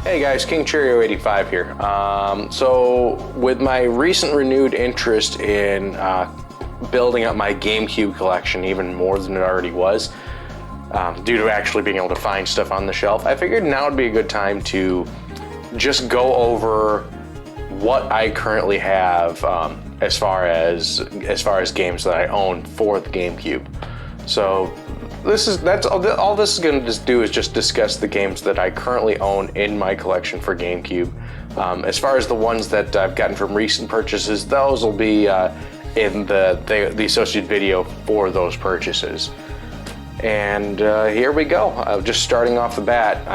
Hey guys, King Cheerio 85 here. So with my recent renewed interest in building up my Gamecube collection even more than it already was, due to actually being able to find stuff on the shelf, I figured now would be a good time to just go over what I currently have as far as games that I own for the GameCube. So that's all this is going to do is just discuss the games that I currently own in my collection for GameCube. As far as the ones that I've gotten from recent purchases, those will be in the associated video for those purchases. And here we go. Just starting off the bat,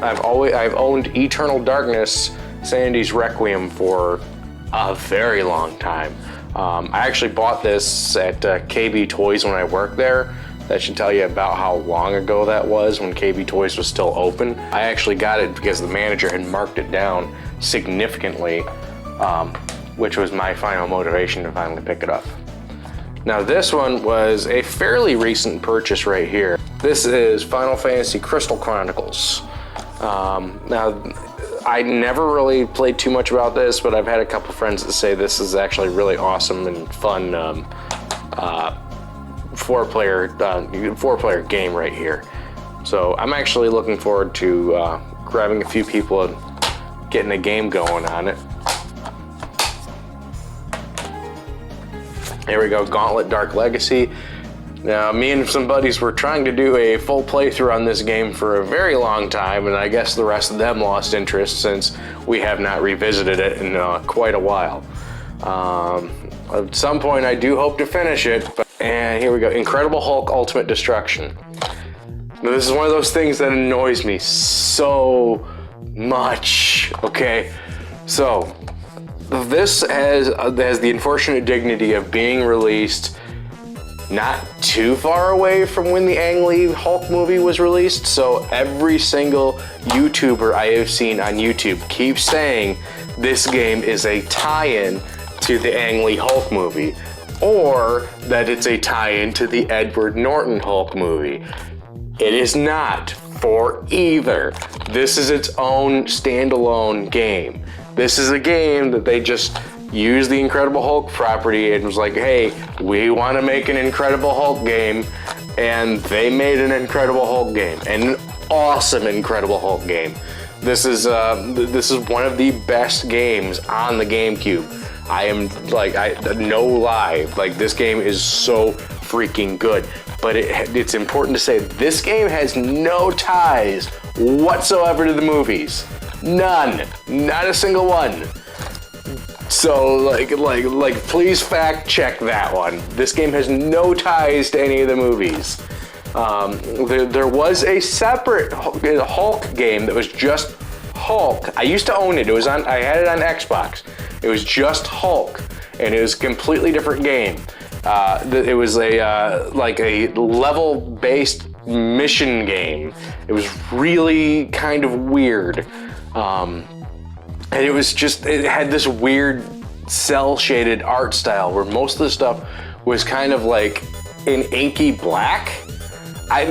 I've owned Eternal Darkness, Sanity's Requiem for a very long time. I actually bought this at KB Toys when I worked there. That should tell you about how long ago that was, when KB Toys was still open. I actually got it because the manager had marked it down significantly, which was my final motivation to finally pick it up. Now this one was a fairly recent purchase right here. This is Final Fantasy Crystal Chronicles. Now, I never really played too much about this, but I've had a couple friends that say this is actually really awesome and fun four-player game right here. So I'm actually looking forward to grabbing a few people and getting a game going on it. Here we go, Gauntlet Dark Legacy. Now, me and some buddies were trying to do a full playthrough on this game for a very long time, and I guess the rest of them lost interest since we have not revisited it in quite a while. At some point, I do hope to finish it. And here we go, Incredible Hulk Ultimate Destruction. Now, this is one of those things that annoys me so much, okay? So, this has the unfortunate dignity of being released not too far away from when the Ang Lee Hulk movie was released, so every single YouTuber I have seen on YouTube keeps saying this game is a tie-in to the Ang Lee Hulk movie, or that it's a tie-in to the Edward Norton Hulk movie. It is not for either. This is its own standalone game. This is a game that they just used the Incredible Hulk property and was like, hey, we want to make an Incredible Hulk game, and they made an Incredible Hulk game, and an awesome Incredible Hulk game. This is one of the best games on the GameCube. No lie, like this game is so freaking good. But it's important to say this game has no ties whatsoever to the movies. None, not a single one. So please fact check that one. This game has no ties to any of the movies. There was a separate Hulk game that was just Hulk. I used to own it. I had it on Xbox. It was just Hulk, and it was a completely different game. It was a level-based mission game. It was really kind of weird. And it had this weird cel-shaded art style where most of the stuff was kind of like in inky black. I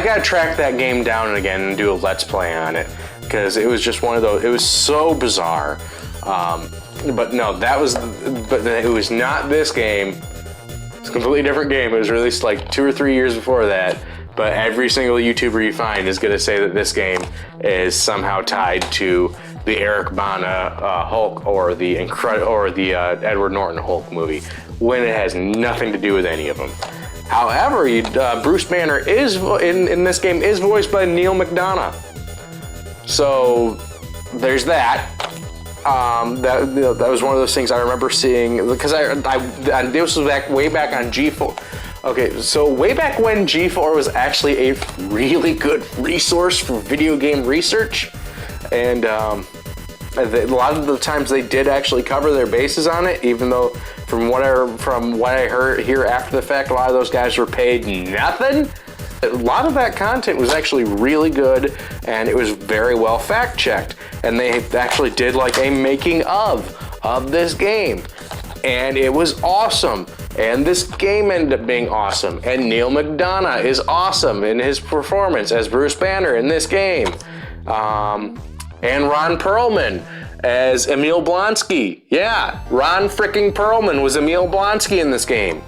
gotta track that game down again and do a Let's Play on it, because it was just one of those, it was so bizarre. But it was not this game. It's a completely different game. It was released like 2 or 3 years before that. But every single YouTuber you find is gonna say that this game is somehow tied to the Eric Bana Hulk or the Edward Norton Hulk movie, when it has nothing to do with any of them. However, Bruce Banner is in this game is voiced by Neil McDonough, so there's that. That was one of those things I remember seeing, because this was way back on G4. Okay, so way back when G4 was actually a really good resource for video game research, and a lot of the times they did actually cover their bases on it, even though from what I heard here after the fact, a lot of those guys were paid nothing. A lot of that content was actually really good, and it was very well fact-checked, and they actually did like a making of this game, and it was awesome. And this game ended up being awesome, and Neil McDonough is awesome in his performance as Bruce Banner in this game. And Ron Perlman as Emil Blonsky. Yeah, Ron fricking Perlman was Emil Blonsky in this game.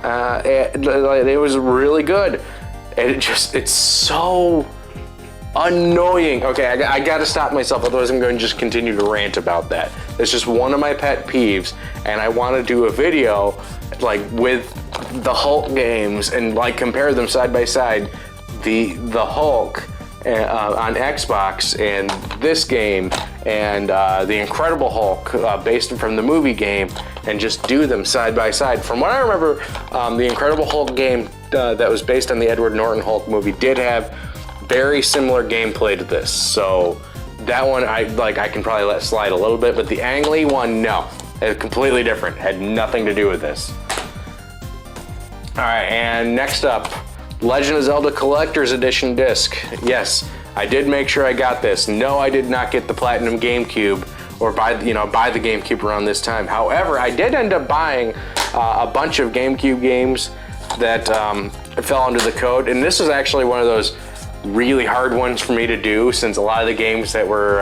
It was really good. And it's so annoying. Okay, I gotta stop myself, otherwise I'm going to just continue to rant about that. It's just one of my pet peeves, and I want to do a video like with the Hulk games and like compare them side by side. The Hulk on Xbox and this game and the Incredible Hulk based from the movie game, and just do them side by side. From what I remember, the Incredible Hulk game that was based on the Edward Norton Hulk movie did have very similar gameplay to this. So that one I can probably let slide a little bit, but the Ang Lee one, no. It's completely different. Had nothing to do with this. All right, and next up, Legend of Zelda Collector's Edition disc. Yes, I did make sure I got this. No, I did not get the Platinum GameCube or buy the GameCube around this time. However, I did end up buying a bunch of GameCube games that fell under the code, and this was actually one of those really hard ones for me to do, since a lot of the games that were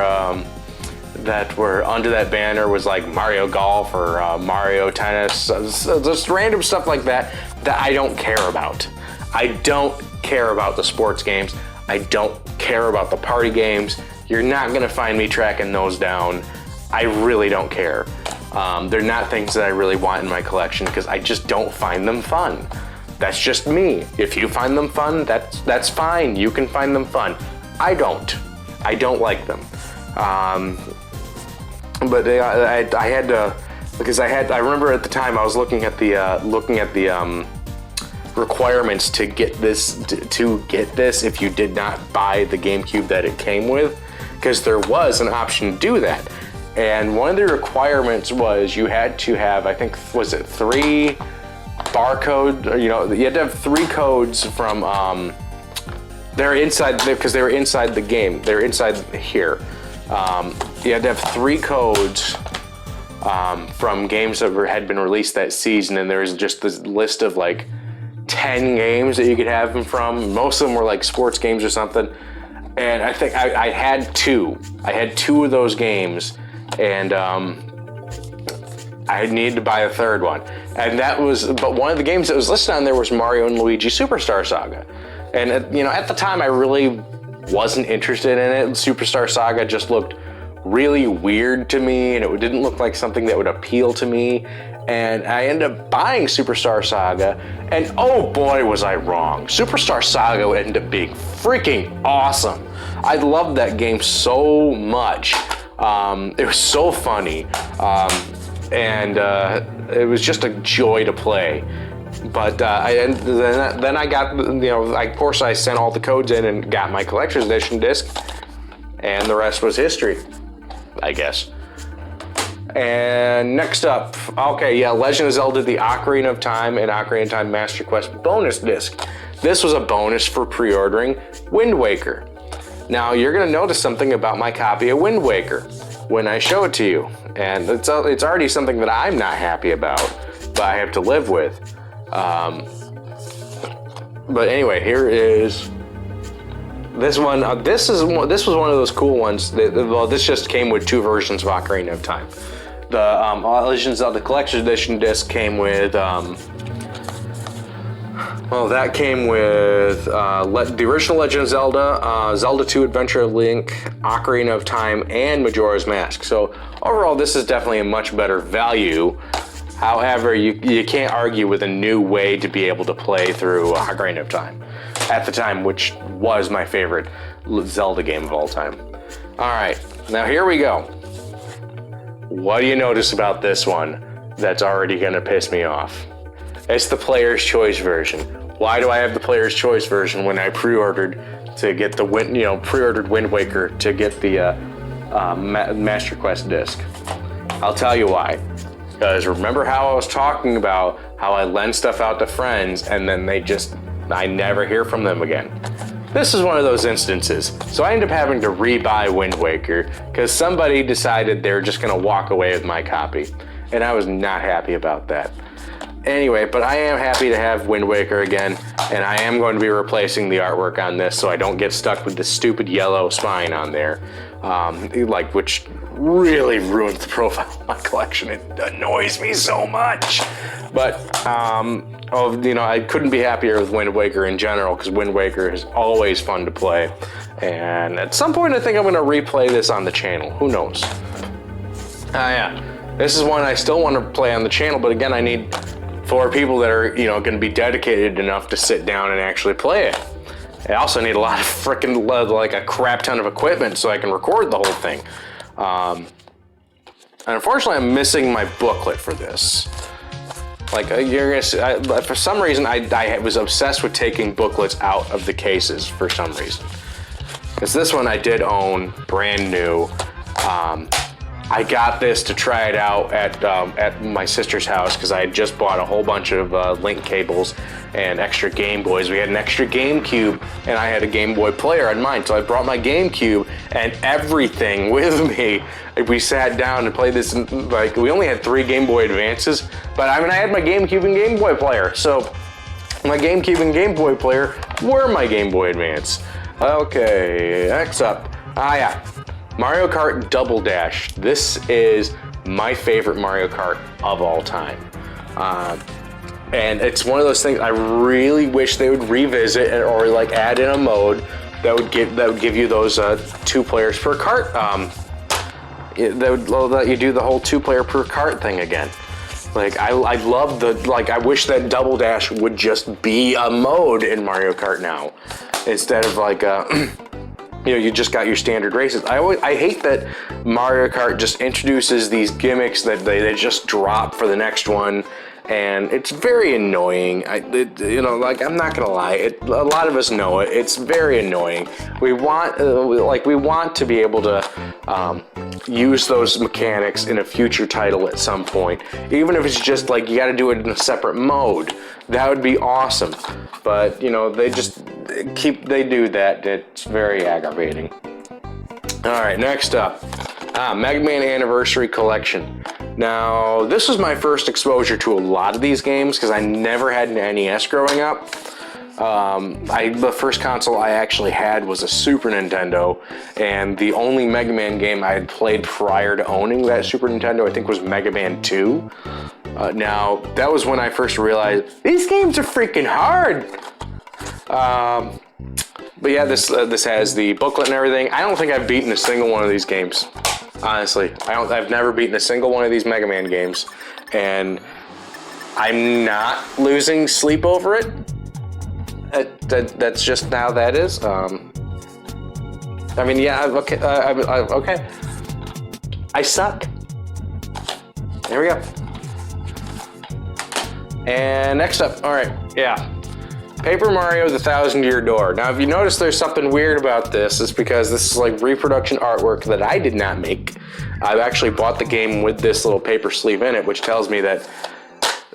under that banner was like Mario Golf or Mario Tennis, just random stuff like that I don't care about. I don't care about the sports games. I don't care about the party games. You're not gonna find me tracking those down. I really don't care. They're not things that I really want in my collection because I just don't find them fun. That's just me. If you find them fun, that's fine. You can find them fun. I don't. I don't like them. But I had to, because I remember at the time I was looking at the requirements to get this if you did not buy the GameCube that it came with, because there was an option to do that. And one of the requirements was you had to have, I think, was it 3 barcode, or, you had to have 3 codes from, they're inside, because they were inside the game. They're inside here. You had to have 3 codes from games that had been released that season, and there was just this list of like 10 games that you could have them from. Most of them were like sports games or something. And I think I had 2. I had 2 of those games, and I needed to buy a 3rd one. And but one of the games that was listed on there was Mario and Luigi Superstar Saga. And at the time I really wasn't interested in it. Superstar Saga just looked really weird to me, and it didn't look like something that would appeal to me. And I ended up buying Superstar Saga, and oh boy was I wrong. Superstar Saga would end up being freaking awesome. I loved that game so much. It was so funny, and it was just a joy to play. But then I got, of course I sent all the codes in and got my collector's edition disc, and the rest was history, I guess. And next up, Legend of Zelda: The Ocarina of Time and Ocarina of Time Master Quest bonus disc. This was a bonus for pre-ordering Wind Waker. Now you're gonna notice something about my copy of Wind Waker when I show it to you, and it's already something that I'm not happy about, but I have to live with. But anyway, here is this one. This was one of those cool ones. This just came with 2 versions of Ocarina of Time. The Legend of Zelda Collection Edition disc came with, that came with the original Legend of Zelda, Zelda 2 Adventure of Link, Ocarina of Time, and Majora's Mask. So overall, this is definitely a much better value. However, you can't argue with a new way to be able to play through Ocarina of Time at the time, which was my favorite Zelda game of all time. All right, now here we go. What do you notice about this one that's already gonna piss me off? It's the Player's Choice version. Why do I have the Player's Choice version when I pre-ordered to get the pre-ordered Wind Waker to get the Master Quest disc? I'll tell you why. Because remember how I was talking about how I lend stuff out to friends and then I never hear from them again? This is one of those instances. So I ended up having to re-buy Wind Waker because somebody decided they were just gonna walk away with my copy. And I was not happy about that. Anyway, but I am happy to have Wind Waker again. and I am going to be replacing the artwork on this so I don't get stuck with the stupid yellow spine on there, which really ruins the profile of my collection. It annoys me so much. But I couldn't be happier with Wind Waker in general, because Wind Waker is always fun to play. And at some point, I think I'm going to replay this on the channel. Who knows? Yeah. This is one I still want to play on the channel, but again, I need 4 people that are, going to be dedicated enough to sit down and actually play it. I also need a lot of freaking, like a crap ton of equipment so I can record the whole thing. And unfortunately, I'm missing my booklet for this. Like, you're gonna see, for some reason, I was obsessed with taking booklets out of the cases for some reason. Because this one I did own, brand new. I got this to try it out at my sister's house because I had just bought a whole bunch of link cables and extra Game Boys. We had an extra GameCube, and I had a Game Boy player on mine. So I brought my GameCube and everything with me. We sat down and played this. Like, we only had 3 Game Boy Advances, but I mean, I had my GameCube and Game Boy player. So my GameCube and Game Boy player were my Game Boy Advance. Okay, next up. Yeah. Mario Kart Double Dash. This is my favorite Mario Kart of all time. And it's one of those things I really wish they would revisit or like add in a mode that would give you those 2 players per kart. That would let you do the whole 2-player per kart thing again. Like, I love I wish that Double Dash would just be a mode in Mario Kart now, instead of like you just got your standard races. I hate that Mario Kart just introduces these gimmicks that they just drop for the next one, and it's very annoying. I'm not gonna lie, a lot of us know it. It's very annoying. We want to be able to use those mechanics in a future title at some point, even if it's just like you got to do it in a separate mode. That would be awesome. But they do that. It's very aggravating. All right, next up, Mega Man Anniversary Collection. Now, this was my first exposure to a lot of these games because I never had an NES growing up. The first console I actually had was a Super Nintendo, and the only Mega Man game I had played prior to owning that Super Nintendo, I think, was Mega Man 2. Now, that was when I first realized these games are freaking hard. But yeah, this has the booklet and everything. I don't think I've beaten a single one of these games. Honestly, I've never beaten a single one of these Mega Man games, and I'm not losing sleep over it. That's just how that is. I mean, yeah, okay. Okay. I suck. There we go. And next up, all right, yeah. Paper Mario: The Thousand-Year Door. Now, if you notice there's something weird about this, it's because this is like reproduction artwork that I did not make. I've actually bought the game with this little paper sleeve in it, which tells me that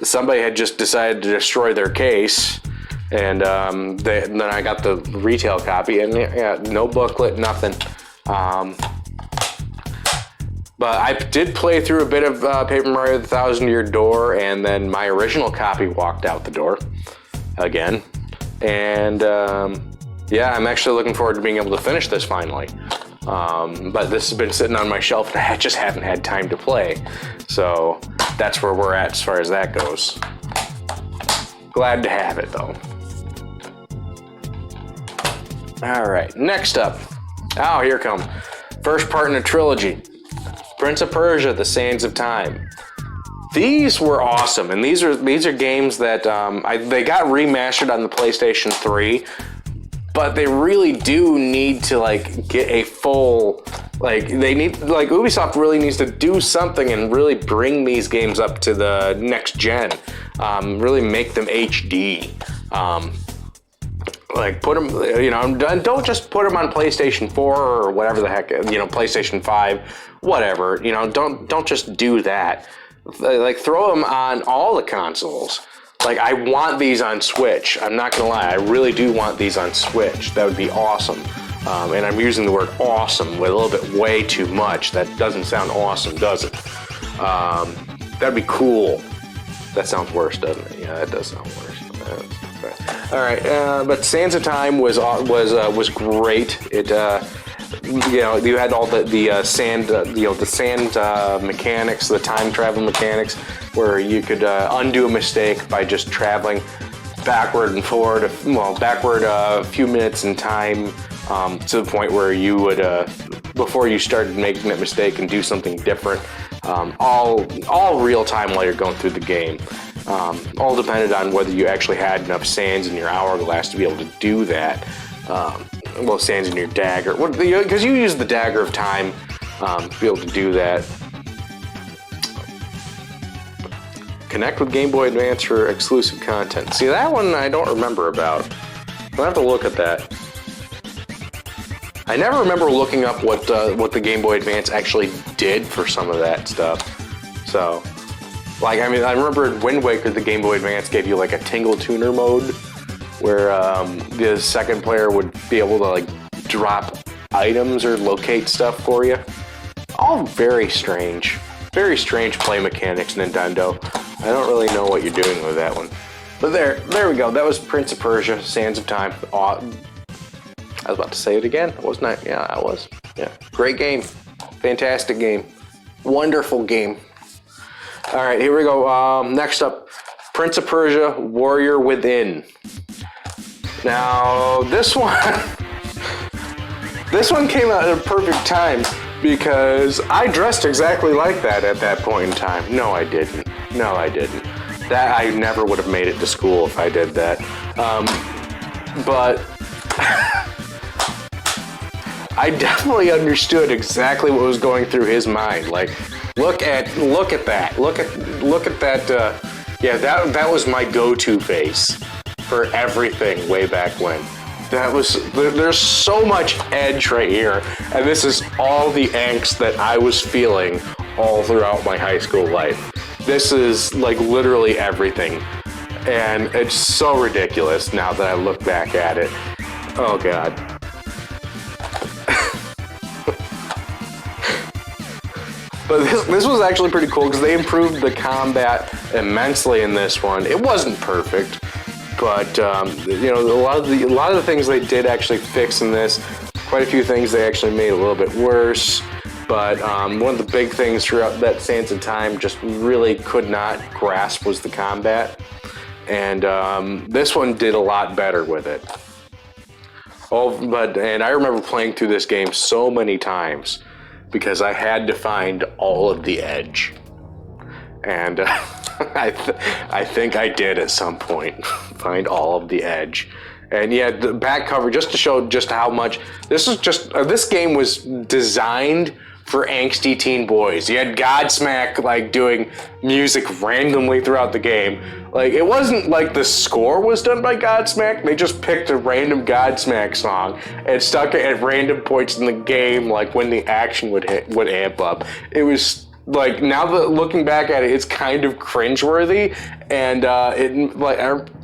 somebody had just decided to destroy their case, and then I got the retail copy, and yeah, no booklet, nothing. But I did play through a bit of Paper Mario: The Thousand-Year Door, and then my original copy walked out the door again. And yeah, I'm actually looking forward to being able to finish this finally. But this has been sitting on my shelf and I just haven't had time to play. So that's where we're at as far as that goes. Glad to have it though. All right, next up. Oh, here come. First part in a trilogy. Prince of Persia: The Sands of Time. These were awesome, and these are games that they got remastered on the PlayStation 3, but they really do need to like get a full Ubisoft really needs to do something and really bring these games up to the next gen, really make them HD. Like put them, don't just put them on PlayStation 4 or whatever the heck, PlayStation 5, whatever. Don't just do that. Like throw them on all the consoles. Like I want these on Switch. I'm not gonna lie, I really do want these on Switch. That would be awesome. And I'm using the word awesome with a little bit way too much. That doesn't sound awesome, does it? That'd be cool. That sounds worse, doesn't it? Yeah, that does sound worse. All right, but Sands of Time was great. It you had all the sand the sand mechanics, the time travel mechanics, where you could undo a mistake by just traveling backward and forward. Backward a few minutes in time to the point where you would before you started making that mistake and do something different. All real time while you're going through the game. All depended on whether you actually had enough sands in your hourglass to be able to do that. Sands in your dagger, because you use the dagger of time to be able to do that. Connect with Game Boy Advance for exclusive content. See, that one I don't remember about. I'll have to look at that. I never remember looking up what the Game Boy Advance actually did for some of that stuff. So, I remember in Wind Waker, the Game Boy Advance gave you like a tingle tuner mode, where the second player would be able to drop items or locate stuff for you. All very strange play mechanics, Nintendo. I don't really know what you're doing with that one. But there we go. That was Prince of Persia, Sands of Time. I was about to say it again, wasn't I? Yeah, I was. Yeah, great game. Fantastic game. Wonderful game. All right, here we go. Next up, Prince of Persia, Warrior Within. Now, this one came out at a perfect time because I dressed exactly like that at that point in time. No, I didn't. That I never would have made it to school if I did that. But I definitely understood exactly what was going through his mind. Look at that. Look at that. That was my go-to face for everything way back when. There's so much edge right here, and this is all the angst that I was feeling all throughout my high school life. This is literally everything, and it's so ridiculous now that I look back at it. Oh God. But this was actually pretty cool because they improved the combat immensely in this one. It wasn't perfect, but a lot of the things they did actually fix in this. Quite a few things they actually made a little bit worse. But one of the big things throughout that Sands of Time just really could not grasp was the combat, and this one did a lot better with it. And I remember playing through this game so many times, because I had to find all of the edge. And I think I did at some point find all of the edge. And yeah, the back cover, just to show just how much, this game was designed for angsty teen boys. You had Godsmack doing music randomly throughout the game. It wasn't like the score was done by Godsmack. They just picked a random Godsmack song and stuck it at random points in the game, when the action would amp up. It was now that looking back at it, it's kind of cringeworthy, and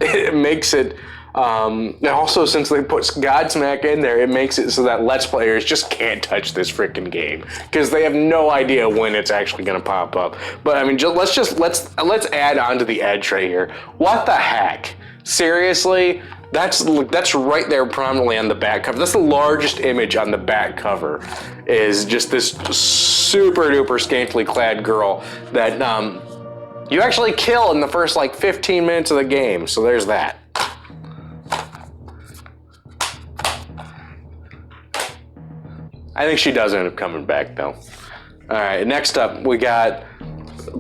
it makes it. And also, since they put Godsmack in there, it makes it so that Let's Players just can't touch this freaking game because they have no idea when it's actually going to pop up. But let's add on to the edge right here. What the heck? Seriously? That's right there prominently on the back cover. That's the largest image on the back cover. Is just this super duper scantily clad girl that you actually kill in the first 15 minutes of the game. So there's that. I think she does end up coming back, though. All right, next up, we got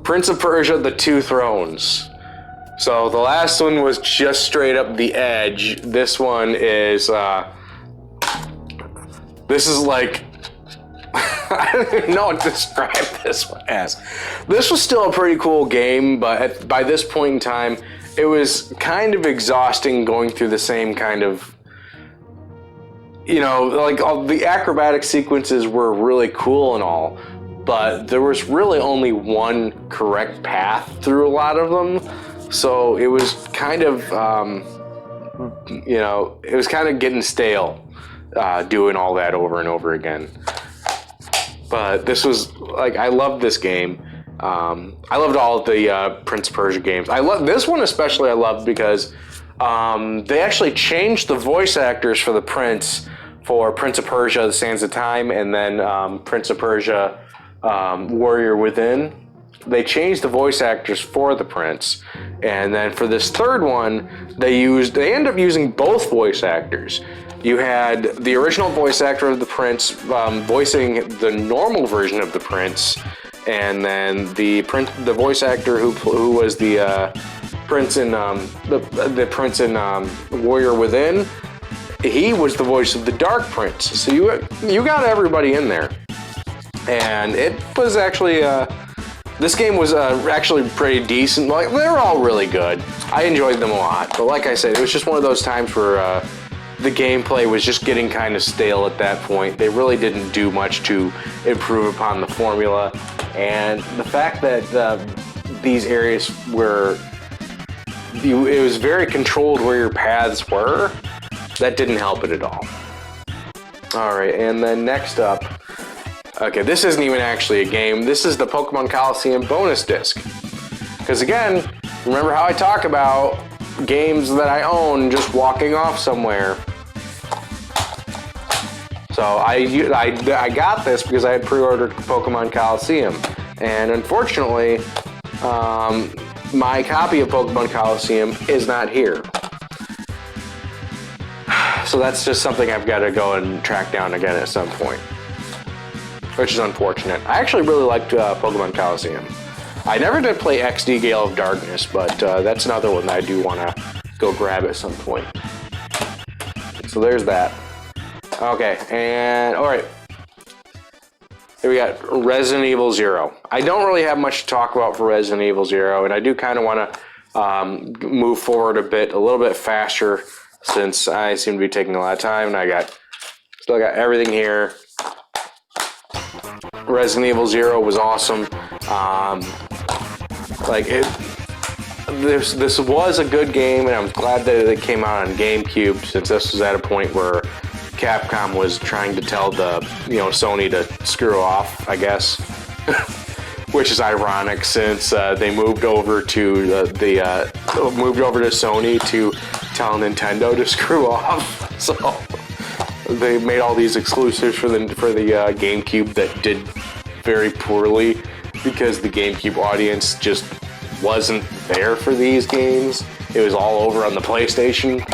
Prince of Persia, The Two Thrones. So the last one was just straight up the edge. This one is, this is I don't even know what to describe this one as. This was still a pretty cool game, but by this point in time, it was kind of exhausting going through the same kind of, all the acrobatic sequences were really cool and all, but there was really only one correct path through a lot of them. So it was kind of, it was kind of getting stale doing all that over and over again. But this was, I loved this game. I loved all of the Prince of Persia games. I love this one especially. I loved because They actually changed the voice actors for the Prince for Prince of Persia, The Sands of Time, and then Prince of Persia, Warrior Within. They changed the voice actors for the Prince, and then for this third one, they ended up using both voice actors. You had the original voice actor of the Prince voicing the normal version of the Prince, and then the voice actor who was the Prince in the Prince in Warrior Within, he was the voice of the Dark Prince. So you got everybody in there, and it was actually this game was actually pretty decent. Like, they were all really good. I enjoyed them a lot, but like I said, it was just one of those times where the gameplay was just getting kind of stale at that point. They really didn't do much to improve upon the formula, and the fact that these areas were it was very controlled where your paths were, that didn't help it at all. All right, and then next up, okay, this isn't even actually a game. This is the Pokemon Colosseum bonus disc. Because again, remember how I talk about games that I own just walking off somewhere. So I got this because I had pre-ordered Pokemon Colosseum, and unfortunately, my copy of Pokemon Colosseum is not here. So that's just something I've got to go and track down again at some point, which is unfortunate. I actually really liked Pokemon Colosseum. I never did play XD Gale of Darkness, but that's another one that I do want to go grab at some point. So there's that. Okay, and all right. Here we got Resident Evil 0. I don't really have much to talk about for Resident Evil 0, and I do kind of want to move forward a little bit faster, since I seem to be taking a lot of time, and I still got everything here. Resident Evil 0 was awesome. This was a good game, and I'm glad that it came out on GameCube, since this was at a point where Capcom was trying to tell Sony to screw off, I guess, which is ironic since they moved over to Sony to tell Nintendo to screw off. So they made all these exclusives for the GameCube that did very poorly because the GameCube audience just wasn't there for these games. It was all over on the PlayStation.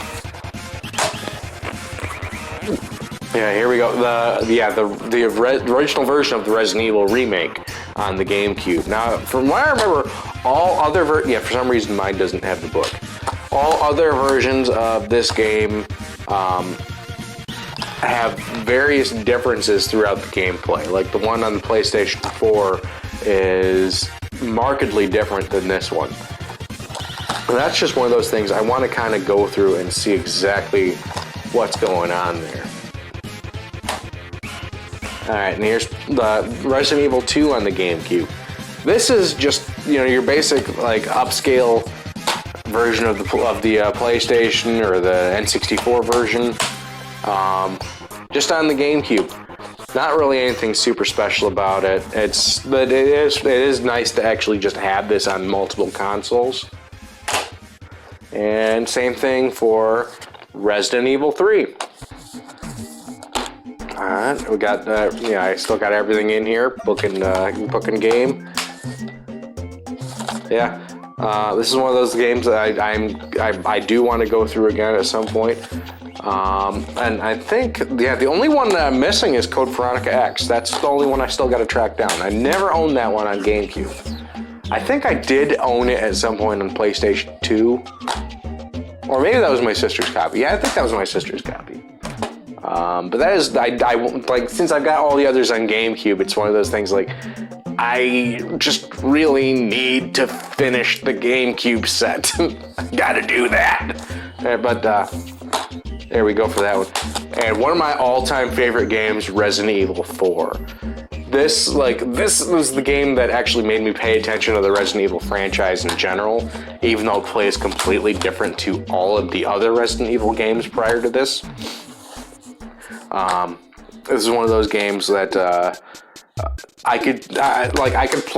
Yeah, here we go. The original version of the Resident Evil remake on the GameCube. Now, from what I remember, all other for some reason mine doesn't have the book. All other versions of this game have various differences throughout the gameplay. Like the one on the PlayStation 4 is markedly different than this one. And that's just one of those things I want to kind of go through and see exactly what's going on there. Alright, and here's the Resident Evil 2 on the GameCube. This is just, your basic, upscale version of the PlayStation or the N64 version. Just on the GameCube. Not really anything super special about it. But it is nice to actually just have this on multiple consoles. And same thing for Resident Evil 3. Alright, we got, I still got everything in here. Booking game. Yeah, this is one of those games that I do want to go through again at some point. And I think, the only one that I'm missing is Code Veronica X. That's the only one I still got to track down. I never owned that one on GameCube. I think I did own it at some point on PlayStation 2. Or maybe that was my sister's copy. Yeah, I think that was my sister's copy. But that is, since I've got all the others on GameCube, it's one of those things I just really need to finish the GameCube set. Gotta do that. But there we go for that one. And one of my all-time favorite games, Resident Evil 4. This was the game that actually made me pay attention to the Resident Evil franchise in general, even though it plays completely different to all of the other Resident Evil games prior to this. This is one of those games that I could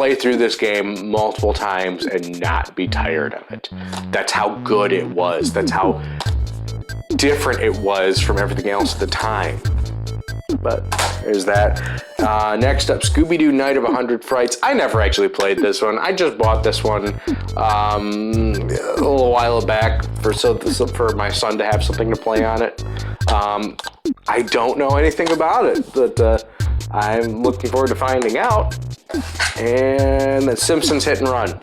play through this game multiple times and not be tired of it. That's how good it was. That's how different it was from everything else at the time. But there's that. Next up, ScoobyDoo Night of 100 Frights. I never actually played this one. I just bought this one a little while back for my son to have something to play on it. I don't know anything about it, but I'm looking forward to finding out. And the Simpsons Hit and Run.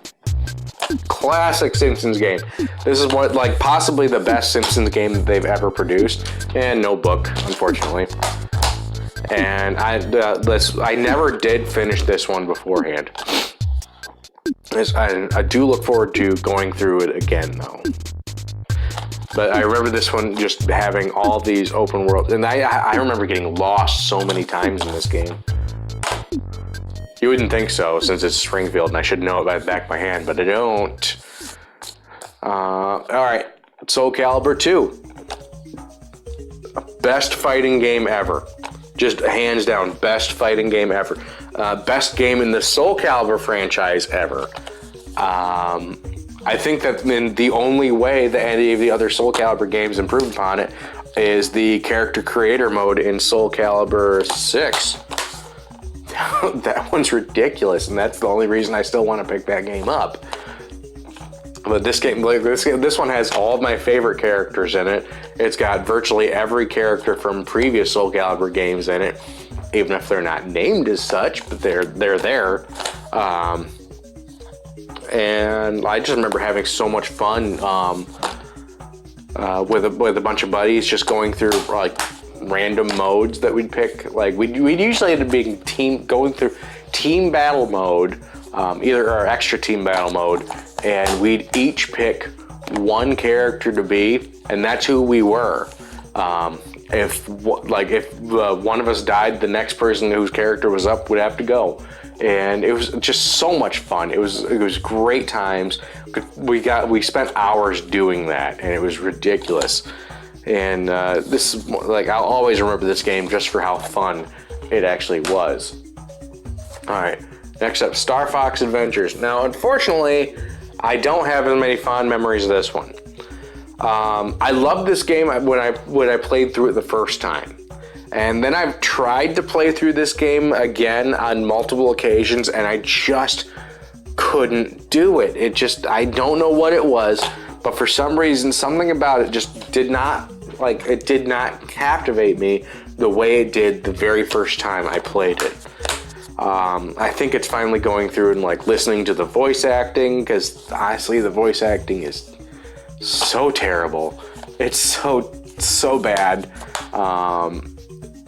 Classic Simpsons game. This is what, like, possibly the best Simpsons game that they've ever produced, and no book, unfortunately. And I never did finish this one beforehand. I do look forward to going through it again, though. But I remember this one just having all these open worlds, and I remember getting lost so many times in this game. You wouldn't think so, since it's Springfield, and I should know it by the back of my hand, but I don't. Alright, Soul Calibur 2. Best fighting game ever. Just hands down, best fighting game ever. Best game in the Soul Calibur franchise ever. I think that the only way that any of the other Soul Calibur games improve upon it is the character creator mode in Soul Calibur 6. That one's ridiculous, and that's the only reason I still want to pick that game up. But this one has all of my favorite characters in it. It's got virtually every character from previous Soul Calibur games in it, even if they're not named as such, but they're there. And I just remember having so much fun with a bunch of buddies, just going through like random modes that we'd pick. Like we'd usually end up being going through team battle mode, either our extra team battle mode, and we'd each pick one character to be, and that's who we were. If one of us died, the next person whose character was up would have to go. And it was just so much fun. It was great times. We spent hours doing that, and it was ridiculous. And this is like, I'll always remember this game just for how fun it actually was. All right, next up, Starfox Adventures. Now, unfortunately, I don't have as many fond memories of this one. I loved this game when I played through it the first time. And then I've tried to play through this game again on multiple occasions, and I just couldn't do it. I don't know what it was, but for some reason, something about it just did not captivate me the way it did the very first time I played it. I think it's finally going through and like listening to the voice acting, because honestly, the voice acting is so terrible. It's so bad.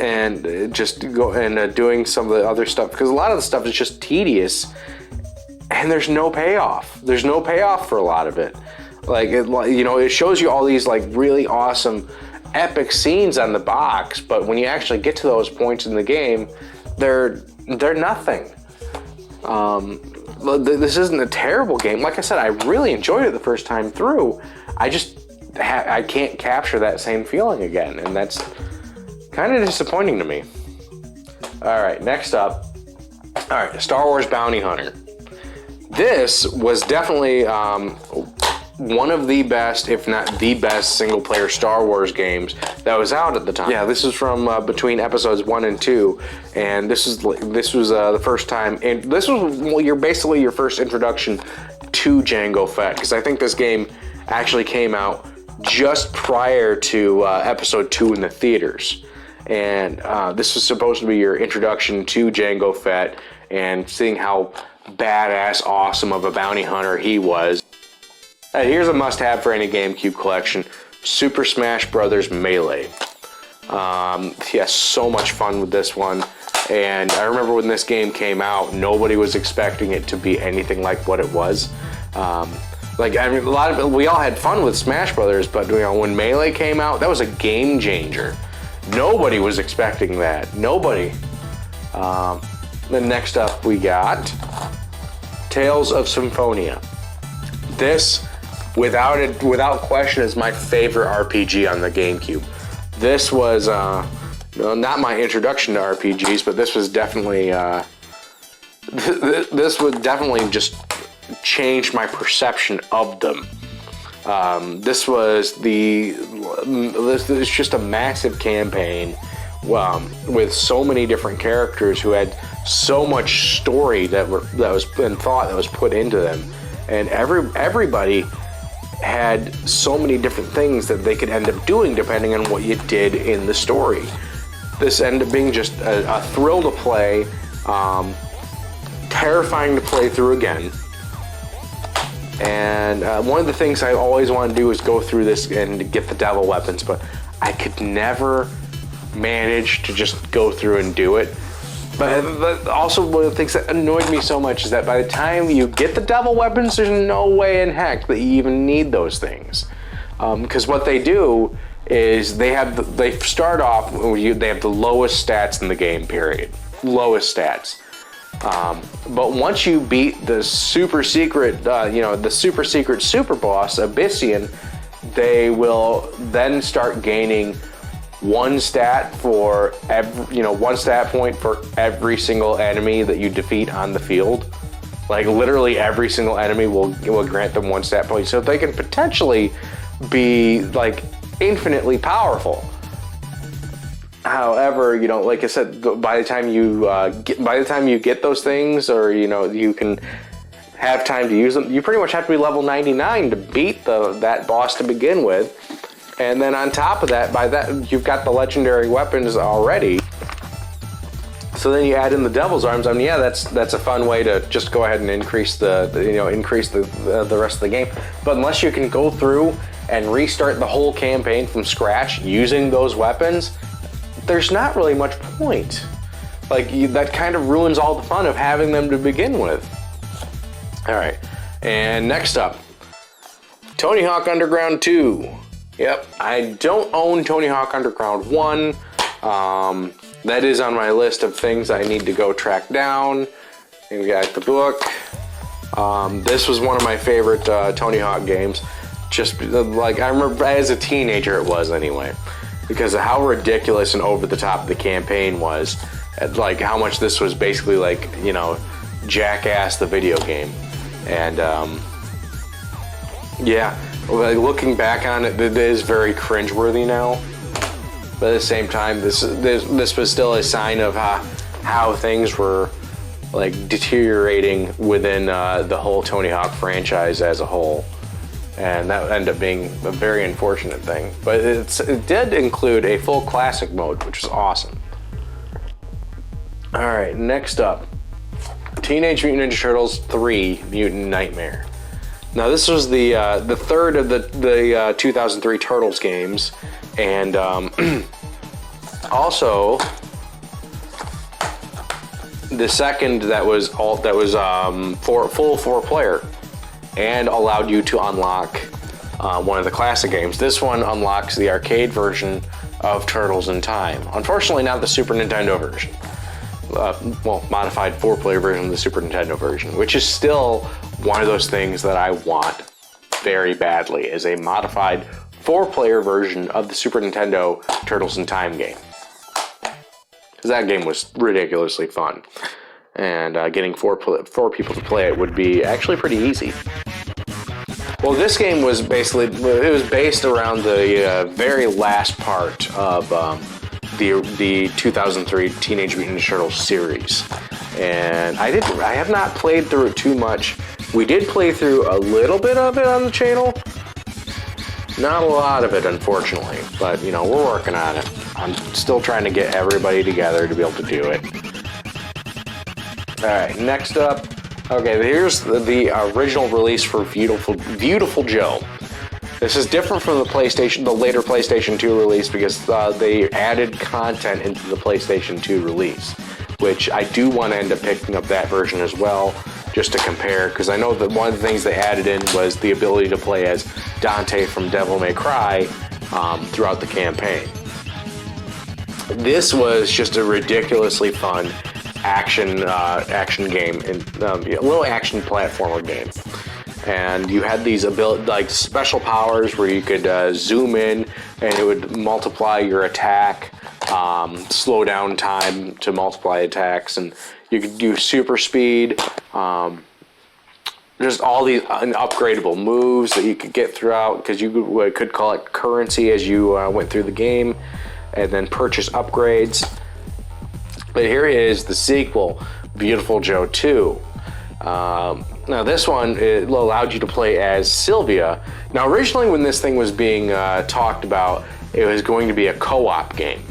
And just doing some of the other stuff, because a lot of the stuff is just tedious, and there's no payoff. There's no payoff for a lot of it. It shows you all these like really awesome, epic scenes on the box, but when you actually get to those points in the game, they're nothing. This isn't a terrible game. Like I said, I really enjoyed it the first time through. I can't capture that same feeling again, and that's kind of disappointing to me. All right, next up. All right, Star Wars Bounty Hunter. This was definitely one of the best, if not the best, single-player Star Wars games that was out at the time. Yeah, this is from between episodes 1 and 2, and this was the first time, and this was basically your first introduction to Jango Fett, because I think this game actually came out just prior to episode 2 in the theaters. And this was supposed to be your introduction to Jango Fett and seeing how badass, awesome of a bounty hunter he was. Here's a must-have for any GameCube collection: Super Smash Bros. Melee. So much fun with this one. And I remember when this game came out, nobody was expecting it to be anything like what it was. We all had fun with Smash Brothers, but when Melee came out, that was a game changer. Nobody was expecting that. Nobody. Then next up we got Tales of Symphonia. This, without question, is my favorite RPG on the GameCube. This was not my introduction to RPGs, but this was definitely this would definitely just change my perception of them. This was just a massive campaign with so many different characters who had so much story that was put into them, and everybody had so many different things that they could end up doing depending on what you did in the story. This ended up being just a thrill to play, terrifying to play through again. And one of the things I always wanted to do was go through this and get the devil weapons, but I could never manage to just go through and do it. But also one of the things that annoyed me so much is that by the time you get the devil weapons, there's no way in heck that you even need those things. Because what they do is they start off, they have the lowest stats in the game, period. Lowest stats. But once you beat the super secret, the super secret super boss, Abyssian, they will then start gaining one stat for one stat point for every single enemy that you defeat on the field. Like literally every single enemy will grant them one stat point, so they can potentially be like infinitely powerful. However, like I said, by the time you get those things, or you can have time to use them, you pretty much have to be level 99 to beat that boss to begin with. And then on top of that, by that you've got the legendary weapons already. So then you add in the Devil's Arms. I mean, yeah, that's a fun way to just go ahead and increase the rest of the game. But unless you can go through and restart the whole campaign from scratch using those weapons, there's not really much point. That kind of ruins all the fun of having them to begin with. All right, and next up, Tony Hawk Underground 2. Yep, I don't own Tony Hawk Underground 1. That is on my list of things I need to go track down. And we got the book. This was one of my favorite Tony Hawk games. Just like I remember as a teenager, it was anyway, because of how ridiculous and over the top the campaign was. Like how much this was basically like Jackass the video game, and yeah. Looking back on it, it is very cringeworthy now. But at the same time, this was still a sign of how things were deteriorating within the whole Tony Hawk franchise as a whole, and that ended up being a very unfortunate thing. But it did include a full classic mode, which was awesome. All right, next up, Teenage Mutant Ninja Turtles 3: Mutant Nightmare. Now this was the third of the 2003 Turtles games, and also the second that was full 4-player and allowed you to unlock one of the classic games. This one unlocks the arcade version of Turtles in Time. Unfortunately, not the Super Nintendo version. Modified 4-player version of the Super Nintendo version, which is still one of those things that I want very badly, is a modified 4-player version of the Super Nintendo Turtles in Time game. Because that game was ridiculously fun. And getting four people to play it would be actually pretty easy. Well, this game was based around the very last part of the 2003 Teenage Mutant Ninja Turtles series, and I have not played through it too much. We did play through a little bit of it on the channel, not a lot of it, unfortunately, but we're working on it. I'm still trying to get everybody together to be able to do it. All right, next up, okay, here's the original release for Beautiful Joe. This is different from the later PlayStation 2 release, because they added content into the PlayStation 2 release, which I do want to end up picking up that version as well, just to compare, because I know that one of the things they added in was the ability to play as Dante from Devil May Cry throughout the campaign. This was just a ridiculously fun action game, and a little action platformer game. And you had these special powers where you could zoom in and it would multiply your attack slow down time to multiply attacks, and you could do super speed. Just all these upgradable moves that you could get throughout, because you could call it currency as you went through the game, and then purchase upgrades. But here is the sequel, Beautiful Joe 2. Now this one, it allowed you to play as Sylvia. Now originally when this thing was being talked about, it was going to be a co-op game.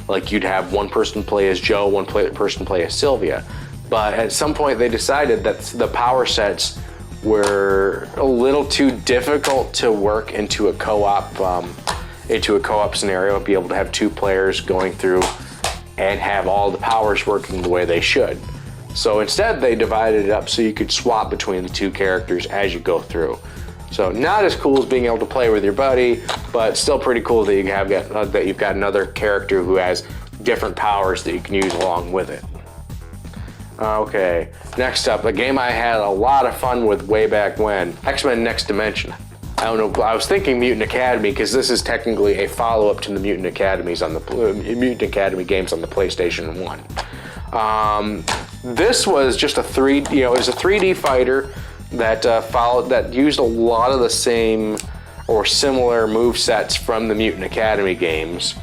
Like you'd have one person play as Joe, one person play as Sylvia. But at some point they decided that the power sets were a little too difficult to work into a co-op scenario, be able to have two players going through and have all the powers working the way they should. So instead they divided it up so you could swap between the two characters as you go through. So not as cool as being able to play with your buddy, but still pretty cool that you've got another character who has different powers that you can use along with it. Okay, next up, a game I had a lot of fun with way back when, XMen Next Dimension. I don't know, I was thinking Mutant Academy because this is technically a follow-up to the Mutant Academy games on the PlayStation 1. This was just a it was a 3D fighter that used a lot of the same or similar move sets from the Mutant Academy games.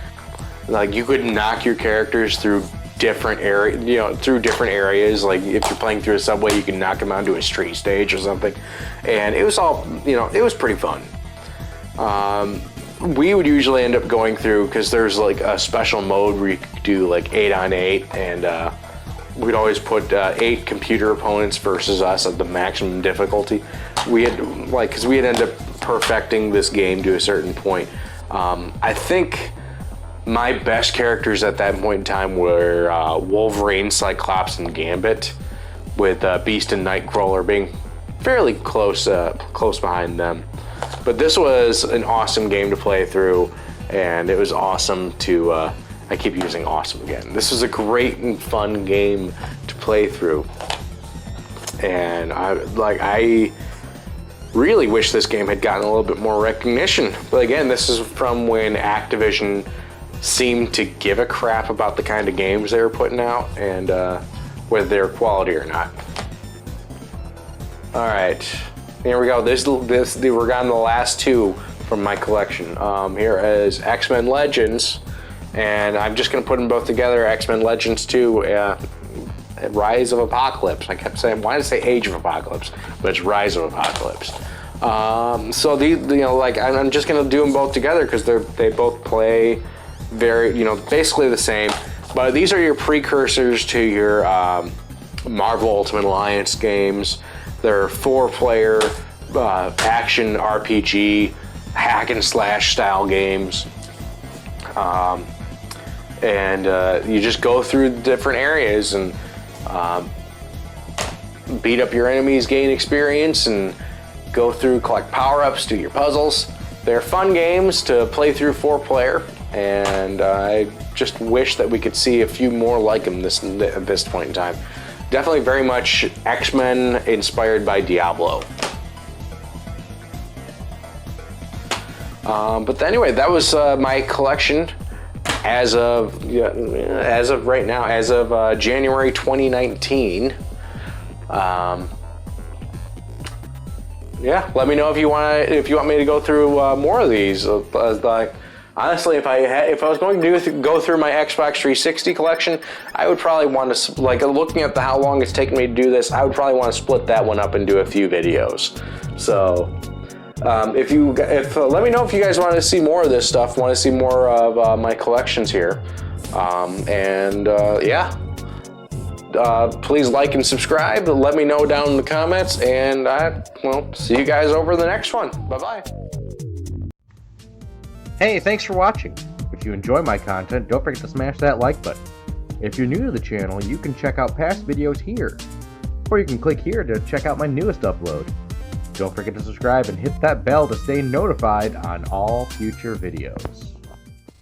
Like you could knock your characters through different areas. Like if you're playing through a subway, you can knock them onto a street stage or something. And it was all, it was pretty fun. We would usually end up going through, because there's like a special mode where you could do like 8 on 8, and we'd always put 8 computer opponents versus us at the maximum difficulty. We had because we had ended up perfecting this game to a certain point. I think my best characters at that point in time were Wolverine, Cyclops, and Gambit, with Beast and Nightcrawler being fairly close behind them. But this was an awesome game to play through, and it was awesome to, I keep using awesome again. This was a great and fun game to play through. And I really wish this game had gotten a little bit more recognition. But again, this is from when Activision seemed to give a crap about the kind of games they were putting out and whether they're quality or not. All right, here we go. We're on the last two from my collection. Here is X-Men Legends, and I'm just gonna put them both together. X-Men Legends 2, Rise of Apocalypse. I kept saying, why did I say Age of Apocalypse? But it's Rise of Apocalypse. So I'm just gonna do them both together because they both play very, basically the same. But these are your precursors to your Marvel Ultimate Alliance games. They're 4-player action RPG, hack and slash style games. You just go through different areas and beat up your enemies, gain experience, and go through, collect power-ups, do your puzzles. They're fun games to play through 4-player, and I just wish that we could see a few more like them at this point in time. Definitely very much X-Men inspired by Diablo. But anyway, that was my collection as of right now, as of January 2019. Yeah, let me know if you want me to go through more of these. Honestly, if I was going to go through my Xbox 360 collection, I would probably want to, looking at how long it's taken me to do this, I would probably want to split that one up and do a few videos. So, let me know if you guys want to see more of this stuff, want to see more of my collections here, please like and subscribe. Let me know down in the comments, and see you guys over the next one. Bye-bye. Hey, thanks for watching. If you enjoy my content, don't forget to smash that like button. If you're new to the channel, you can check out past videos here, or you can click here to check out my newest upload. Don't forget to subscribe and hit that bell to stay notified on all future videos.